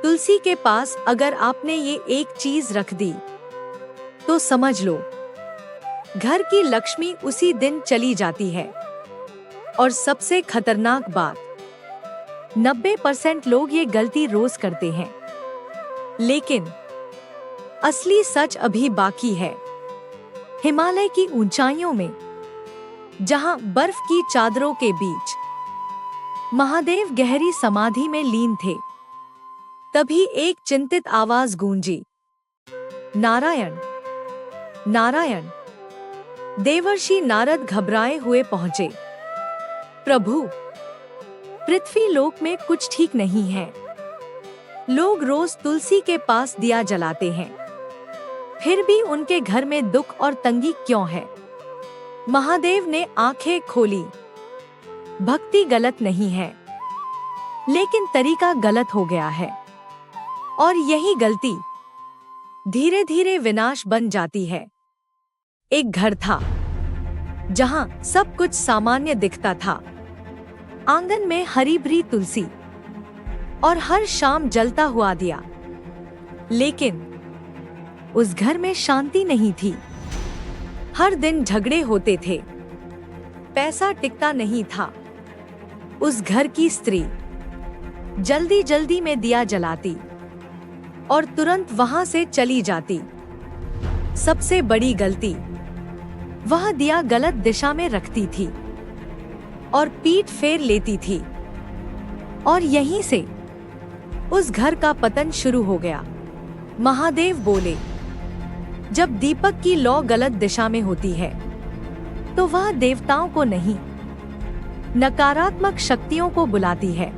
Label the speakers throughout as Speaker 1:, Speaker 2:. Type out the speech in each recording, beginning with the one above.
Speaker 1: तुलसी के पास अगर आपने ये एक चीज रख दी तो समझ लो घर की लक्ष्मी उसी दिन चली जाती है। और सबसे खतरनाक बात, 90% लोग ये गलती रोज करते हैं, लेकिन असली सच अभी बाकी है। हिमालय की ऊंचाइयों में, जहां बर्फ की चादरों के बीच महादेव गहरी समाधि में लीन थे, तभी एक चिंतित आवाज गूंजी, नारायण नारायण। देवर्षि नारद घबराए हुए पहुंचे। प्रभु, पृथ्वी लोक में कुछ ठीक नहीं है। लोग रोज तुलसी के पास दिया जलाते हैं, फिर भी उनके घर में दुख और तंगी क्यों है? महादेव ने आंखें खोली। भक्ति गलत नहीं है, लेकिन तरीका गलत हो गया है। और यही गलती धीरे धीरे विनाश बन जाती है। एक घर था जहां सब कुछ सामान्य दिखता था। आंगन में हरी भरी तुलसी और हर शाम जलता हुआ दिया, लेकिन उस घर में शांति नहीं थी। हर दिन झगड़े होते थे, पैसा टिकता नहीं था। उस घर की स्त्री जल्दी जल्दी में दिया जलाती और तुरंत वहां से चली जाती। सबसे बड़ी गलती, वह दिया गलत दिशा में रखती थी और पीठ फेर लेती थी। और यहीं से उस घर का पतन शुरू हो गया। महादेव बोले, जब दीपक की लौ गलत दिशा में होती है तो वह देवताओं को नहीं, नकारात्मक शक्तियों को बुलाती है।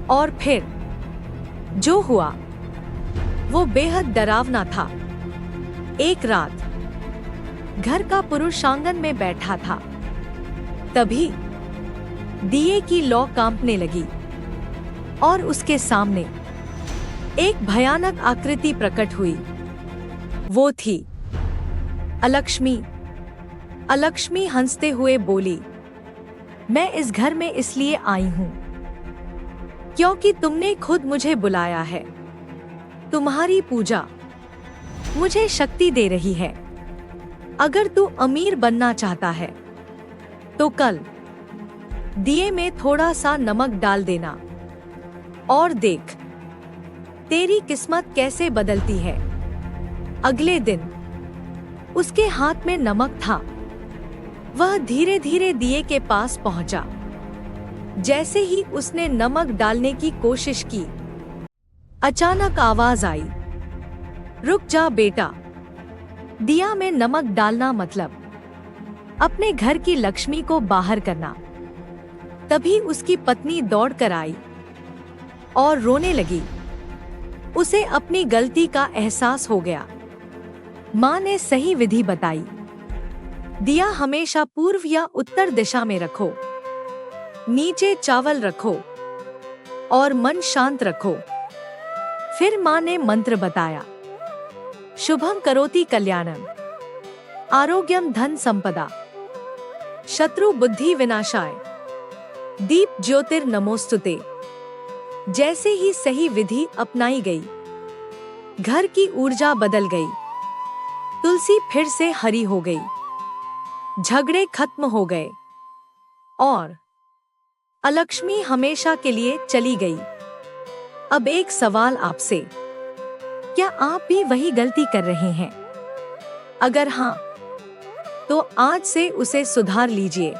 Speaker 1: और फिर जो हुआ वो बेहद डरावना था। एक रात घर का पुरुष आंगन में बैठा था, तभी दिए की लौ कांपने लगी और उसके सामने एक भयानक आकृति प्रकट हुई। वो थी अलक्ष्मी। अलक्ष्मी हंसते हुए बोली, मैं इस घर में इसलिए आई हूं क्योंकि तुमने खुद मुझे बुलाया है। तुम्हारी पूजा मुझे शक्ति दे रही है। अगर तू अमीर बनना चाहता है तो कल दिए में थोड़ा सा नमक डाल देना और देख तेरी किस्मत कैसे बदलती है। अगले दिन उसके हाथ में नमक था। वह धीरे धीरे दिए के पास पहुंचा। जैसे ही उसने नमक डालने की कोशिश की, अचानक आवाज आई, रुक जा बेटा। दिया में नमक डालना मतलब अपने घर की लक्ष्मी को बाहर करना। तभी उसकी पत्नी दौड़कर आई और रोने लगी। उसे अपनी गलती का एहसास हो गया। माँ ने सही विधि बताई, दिया हमेशा पूर्व या उत्तर दिशा में रखो, नीचे चावल रखो और मन शांत रखो। फिर माँ ने मंत्र बताया, शुभम करोति कल्याणम, आरोग्यम धन संपदा, शत्रु बुद्धि विनाशाय, दीप ज्योतिर नमोस्तुते। जैसे ही सही विधि अपनाई गई, घर की ऊर्जा बदल गई। तुलसी फिर से हरी हो गई, झगड़े खत्म हो गए और अलक्ष्मी हमेशा के लिए चली गई। अब एक सवाल आपसे, क्या आप भी वही गलती कर रहे हैं? अगर हाँ, तो आज से उसे सुधार लीजिए।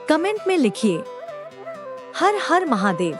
Speaker 1: कमेंट में लिखिए, हर हर महादेव।